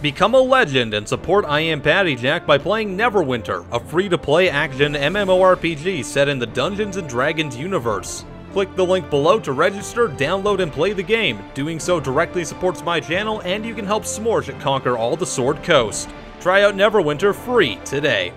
Become a legend and support IAmPattyJack by playing Neverwinter, a free-to-play action MMORPG set in the Dungeons & Dragons universe. Click the link below to register, download, and play the game. Doing so directly supports my channel, and you can help Smorsh conquer all the Sword Coast. Try out Neverwinter free today.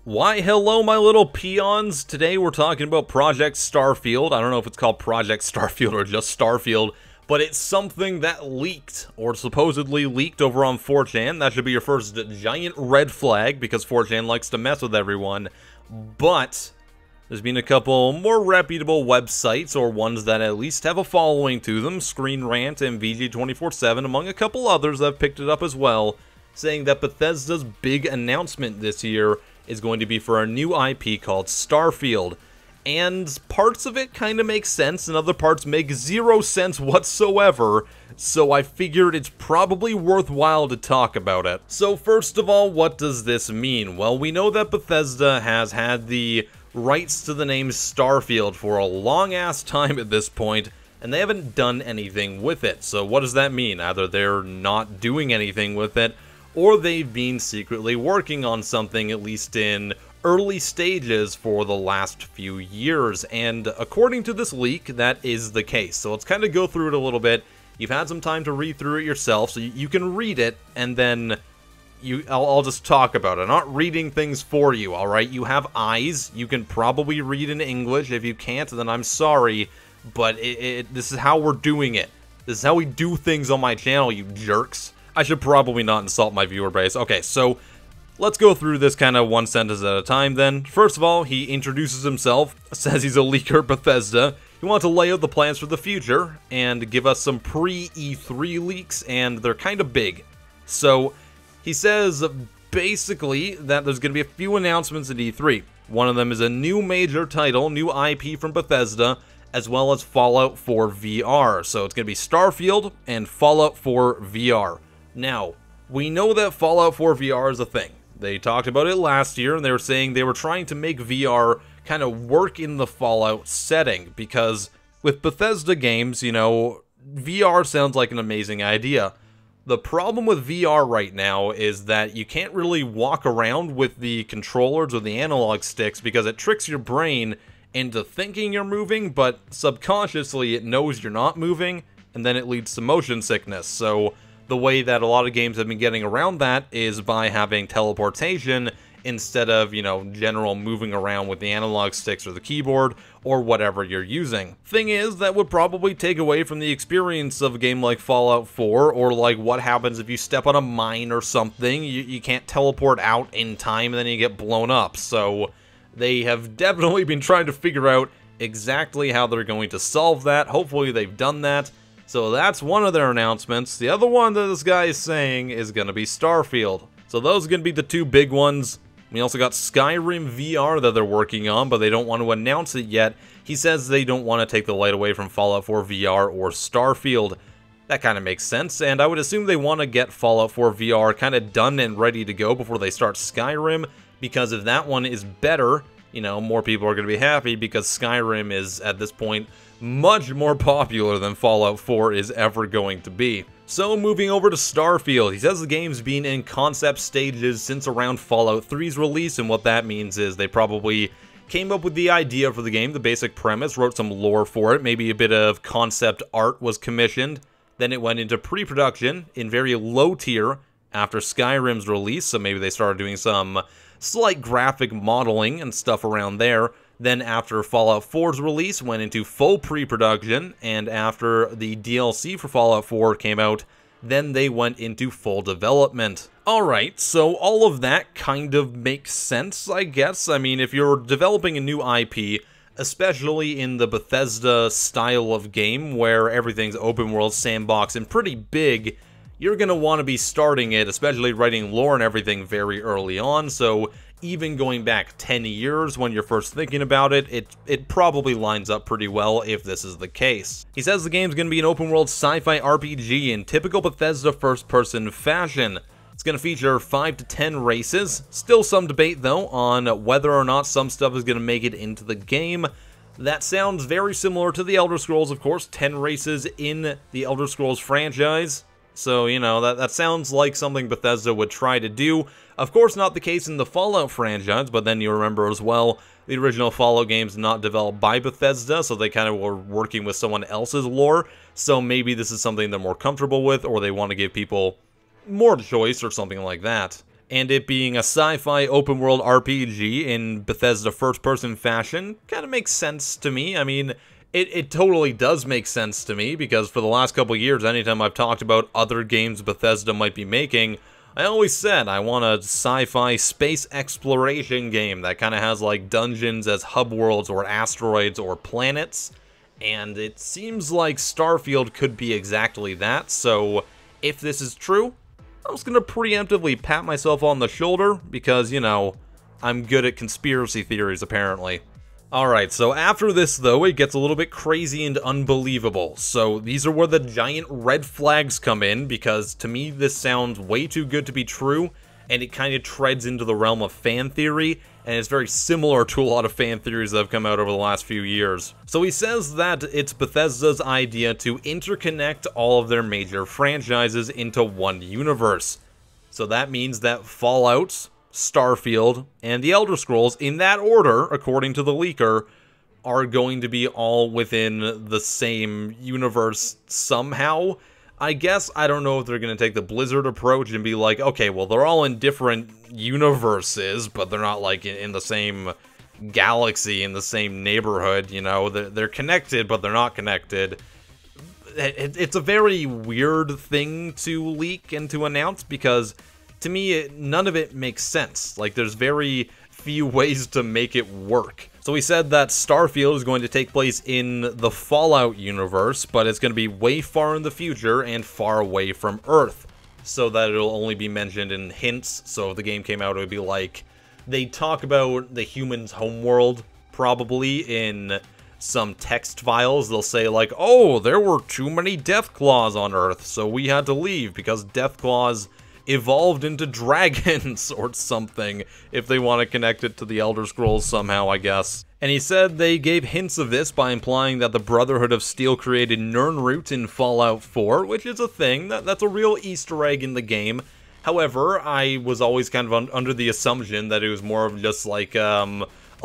Why hello my little peons. Today we're talking about Project Starfield. I don't know if it's called Project Starfield or just Starfield, but it's something that leaked, or supposedly leaked over on 4chan. That should be your first giant red flag, because 4chan likes to mess with everyone. But there's been a couple more reputable websites, or ones that at least have a following to them, Screen Rant and VG247, among a couple others that have picked it up as well, saying that Bethesda's big announcement this year is going to be for a new IP called Starfield. And parts of it kind of make sense, and other parts make zero sense whatsoever, so I figured it's probably worthwhile to talk about it. So first of all, what does this mean? Well, we know that Bethesda has had the rights to the name Starfield for a long-ass time at this point, and they haven't done anything with it. So what does that mean? Either they're not doing anything with it, or they've been secretly working on something, at least in early stages, for the last few years. And according to this leak, that is the case. So let's kind of go through it a little bit. You've had some time to read through it yourself, so you can read it, and then I'll just talk about it. I'm not reading things for you, alright? You have eyes. You can probably read in English. If you can't, then I'm sorry, but this is how we're doing it. This is how we do things on my channel, you jerks. I should probably not insult my viewer base. Okay, so let's go through this kind of one sentence at a time then. First of all, he introduces himself, says he's a leaker at Bethesda. He wants to lay out the plans for the future and give us some pre-E3 leaks, and they're kind of big. So he says basically that there's going to be a few announcements at E3. One of them is a new major title, new IP from Bethesda, as well as Fallout 4 VR. So it's going to be Starfield and Fallout 4 VR. Now, we know that Fallout 4 VR is a thing. They talked about it last year, and they were saying they were trying to make VR kind of work in the Fallout setting, because with Bethesda games, you know, VR sounds like an amazing idea. The problem with VR right now is that you can't really walk around with the controllers or the analog sticks, because it tricks your brain into thinking you're moving, but subconsciously it knows you're not moving, and then it leads to motion sickness. So the way that a lot of games have been getting around that is by having teleportation instead of, you know, general moving around with the analog sticks or the keyboard or whatever you're using. Thing is, that would probably take away from the experience of a game like Fallout 4, or like what happens if you step on a mine or something. You can't teleport out in time and then you get blown up. So they have definitely been trying to figure out exactly how they're going to solve that. Hopefully they've done that. So that's one of their announcements. The other one that this guy is saying is going to be Starfield. So those are going to be the two big ones. We also got Skyrim Vr that they're working on, but they don't want to announce it yet. He says they don't want to take the light away from Fallout 4 VR or Starfield. That kind of makes sense, and I would assume they want to get Fallout 4 VR kind of done and ready to go before they start Skyrim, because if that one is better, you know, more people are going to be happy, because Skyrim is, at this point, much more popular than Fallout 4 is ever going to be. So moving over to Starfield, he says the game's been in concept stages since around Fallout 3's release, and what that means is they probably came up with the idea for the game, the basic premise, wrote some lore for it, maybe a bit of concept art was commissioned, then it went into pre-production in very low tier after Skyrim's release, so maybe they started doing some slight graphic modeling and stuff around there. Then after Fallout 4's release, went into full pre-production, and after the DLC for Fallout 4 came out, then they went into full development. Alright, so all of that kind of makes sense, I guess. I mean, if you're developing a new IP, especially in the Bethesda style of game, where everything's open world, sandbox, and pretty big, you're going to want to be starting it, especially writing lore and everything, very early on. So even going back 10 years when you're first thinking about it, it probably lines up pretty well if this is the case. He says the game's going to be an open world sci-fi RPG in typical Bethesda first-person fashion. It's going to feature 5 to 10 races. Still some debate, though, on whether or not some stuff is going to make it into the game. That sounds very similar to the Elder Scrolls, of course. 10 races in the Elder Scrolls franchise. So, you know, that sounds like something Bethesda would try to do. Of course, not the case in the Fallout franchise, but then you remember as well, the original Fallout game's not developed by Bethesda, so they kind of were working with someone else's lore. So maybe this is something they're more comfortable with, or they want to give people more choice or something like that. And it being a sci-fi open-world RPG in Bethesda first-person fashion kind of makes sense to me. I mean, it totally does make sense to me, because for the last couple of years, anytime I've talked about other games Bethesda might be making, I always said I want a sci-fi space exploration game that kind of has like dungeons as hub worlds or asteroids or planets, and it seems like Starfield could be exactly that. So if this is true, I'm just going to preemptively pat myself on the shoulder because, you know, I'm good at conspiracy theories apparently. Alright, so after this, though, it gets a little bit crazy and unbelievable. So these are where the giant red flags come in, because to me this sounds way too good to be true, and it kind of treads into the realm of fan theory, and it's very similar to a lot of fan theories that have come out over the last few years. So he says that it's Bethesda's idea to interconnect all of their major franchises into one universe. So that means that Fallout, Starfield, and the Elder Scrolls, in that order, according to the leaker, are going to be all within the same universe somehow. I guess I don't know if they're going to take the Blizzard approach and be like, okay, well, they're all in different universes, but they're not, like, in the same galaxy, in the same neighborhood, you know? They're connected, but they're not connected. It's a very weird thing to leak and to announce, because to me, none of it makes sense. Like, there's very few ways to make it work. So he said that Starfield is going to take place in the Fallout universe, but it's going to be way far in the future and far away from Earth, so that it'll only be mentioned in hints. So if the game came out, it would be like, they talk about the humans' homeworld, probably, in some text files. They'll say like, oh, there were too many Deathclaws on Earth, so we had to leave because Deathclaws evolved into dragons or something, if they want to connect it to the Elder Scrolls somehow, I guess. And he said they gave hints of this by implying that the Brotherhood of Steel created Nirnroot in Fallout 4, which is a thing. That's a real Easter egg in the game. However, I was always kind of under the assumption that it was more of just like,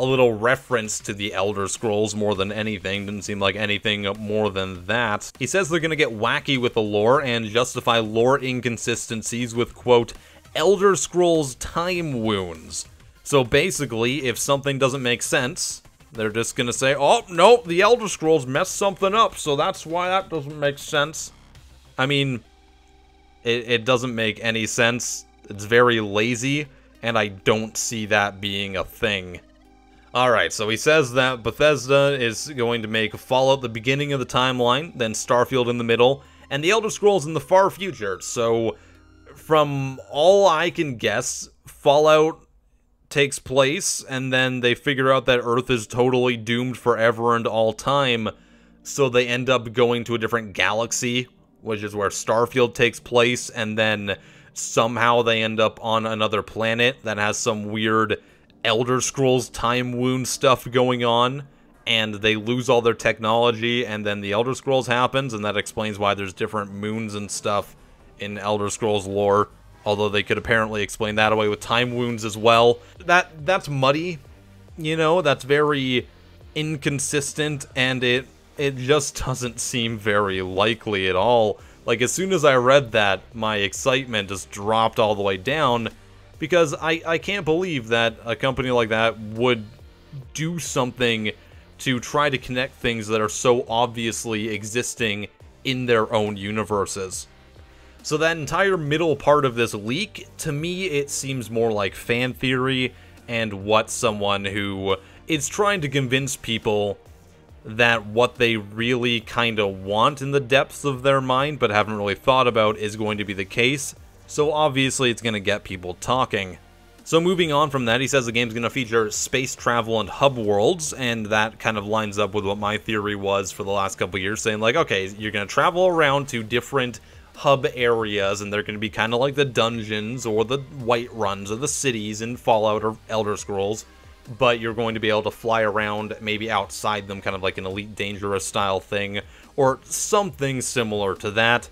a little reference to the Elder Scrolls more than anything. Didn't seem like anything more than that. He says they're gonna get wacky with the lore and justify lore inconsistencies with, quote, Elder Scrolls time wounds. So basically, if something doesn't make sense, they're just gonna say, oh, nope, the Elder Scrolls messed something up, so that's why that doesn't make sense. I mean, it doesn't make any sense. It's very lazy, and I don't see that being a thing. Alright, so he says that Bethesda is going to make Fallout the beginning of the timeline, then Starfield in the middle, and the Elder Scrolls in the far future. So, from all I can guess, Fallout takes place, and then they figure out that Earth is totally doomed forever and all time, so they end up going to a different galaxy, which is where Starfield takes place, and then somehow they end up on another planet that has some weird Elder Scrolls time wound stuff going on, and they lose all their technology, and then the Elder Scrolls happens, and that explains why there's different moons and stuff in Elder Scrolls lore, although they could apparently explain that away with time wounds as well. That's muddy, you know, that's very inconsistent, and it just doesn't seem very likely at all. Like, as soon as I read that, my excitement just dropped all the way down, because I can't believe that a company like that would do something to try to connect things that are so obviously existing in their own universes. So that entire middle part of this leak, to me, it seems more like fan theory and what someone who is trying to convince people that what they really kind of want in the depths of their mind but haven't really thought about is going to be the case. So obviously it's going to get people talking. So moving on from that, he says the game's going to feature space travel and hub worlds, and that kind of lines up with what my theory was for the last couple years, saying like, okay, you're going to travel around to different hub areas, and they're going to be kind of like the dungeons or the white runs or the cities in Fallout or Elder Scrolls, but you're going to be able to fly around maybe outside them, kind of like an Elite Dangerous style thing, or something similar to that.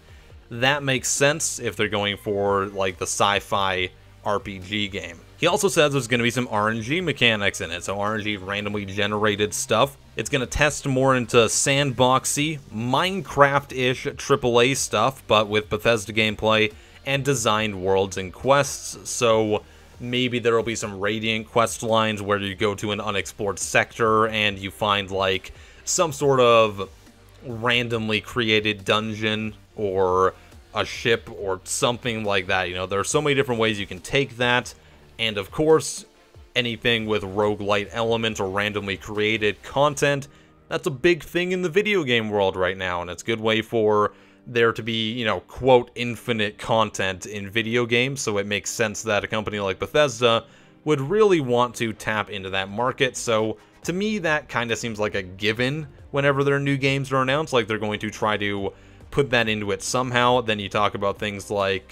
that makes sense if they're going for, like, the sci-fi RPG game. He also says there's going to be some RNG mechanics in it, so RNG randomly generated stuff. It's going to test more into sandboxy, Minecraft-ish AAA stuff, but with Bethesda gameplay and designed worlds and quests, so maybe there will be some Radiant quest lines where you go to an unexplored sector and you find, like, some sort of randomly created dungeon or a ship or something like that. You know, there are so many different ways you can take that, and of course, anything with roguelite elements or randomly created content, that's a big thing in the video game world right now, and it's a good way for there to be, you know, quote, infinite content in video games, so it makes sense that a company like Bethesda would really want to tap into that market. So to me, that kind of seems like a given whenever their new games are announced, like they're going to try to put that into it somehow. Then you talk about things like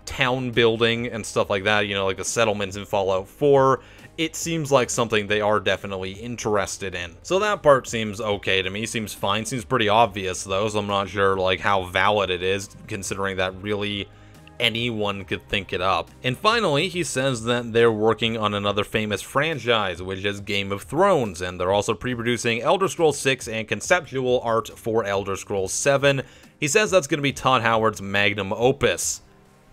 town building and stuff like that, you know, like the settlements in Fallout 4. It seems like something they are definitely interested in. So that part seems okay to me, seems fine, seems pretty obvious though, so I'm not sure like how valid it is, considering that really anyone could think it up. And finally, he says that they're working on another famous franchise, which is Game of Thrones, and they're also pre-producing Elder Scrolls 6 and conceptual art for Elder Scrolls 7. He says that's going to be Todd Howard's magnum opus.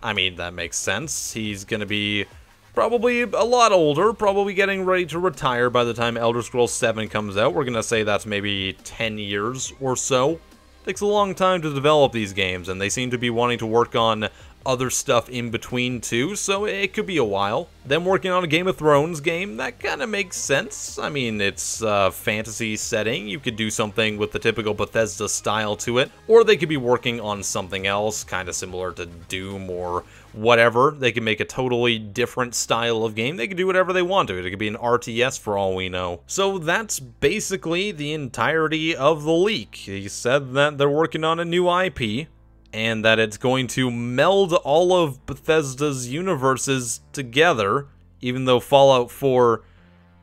I mean, that makes sense. He's going to be probably a lot older, probably getting ready to retire by the time Elder Scrolls 7 comes out. We're going to say that's maybe 10 years or so. Takes a long time to develop these games, and they seem to be wanting to work on other stuff in between too, so it could be a while. Them working on a Game of Thrones game, that kind of makes sense. I mean, it's a fantasy setting. You could do something with the typical Bethesda style to it, or they could be working on something else, kind of similar to Doom or whatever. They could make a totally different style of game. They could do whatever they want to. It could be an RTS for all we know. So that's basically the entirety of the leak. He said that they're working on a new IP, and that it's going to meld all of Bethesda's universes together, even though Fallout 4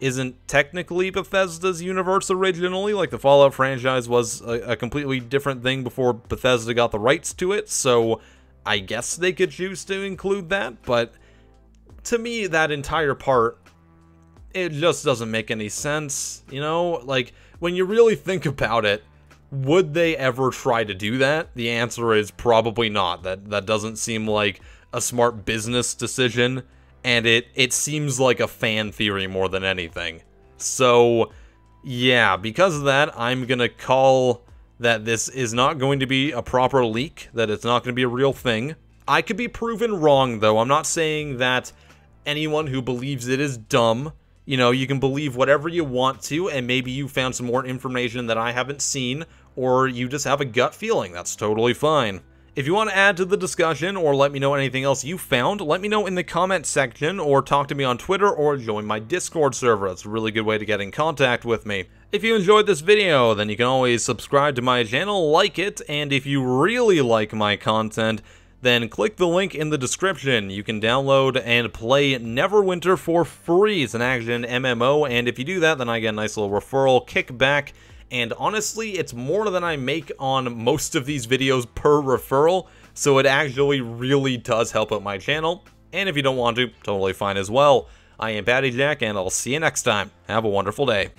isn't technically Bethesda's universe originally. Like, the Fallout franchise was a completely different thing before Bethesda got the rights to it, so I guess they could choose to include that, but to me, that entire part, it just doesn't make any sense, you know? Like, when you really think about it, would they ever try to do that? The answer is probably not. That doesn't seem like a smart business decision, and it seems like a fan theory more than anything. So, yeah, because of that, I'm gonna call that this is not going to be a proper leak, that it's not going to be a real thing. I could be proven wrong, though. I'm not saying that anyone who believes it is dumb. You know, you can believe whatever you want to, and maybe you found some more information that I haven't seen, or you just have a gut feeling. That's totally fine. If you want to add to the discussion, or let me know anything else you found, let me know in the comment section, or talk to me on Twitter, or join my Discord server. That's a really good way to get in contact with me. If you enjoyed this video, then you can always subscribe to my channel, like it, and if you really like my content, then click the link in the description. You can download and play Neverwinter for free. It's an action MMO, and if you do that, then I get a nice little referral kickback. And honestly, it's more than I make on most of these videos per referral, so it actually really does help out my channel. And if you don't want to, totally fine as well. I am PattyJack, and I'll see you next time. Have a wonderful day.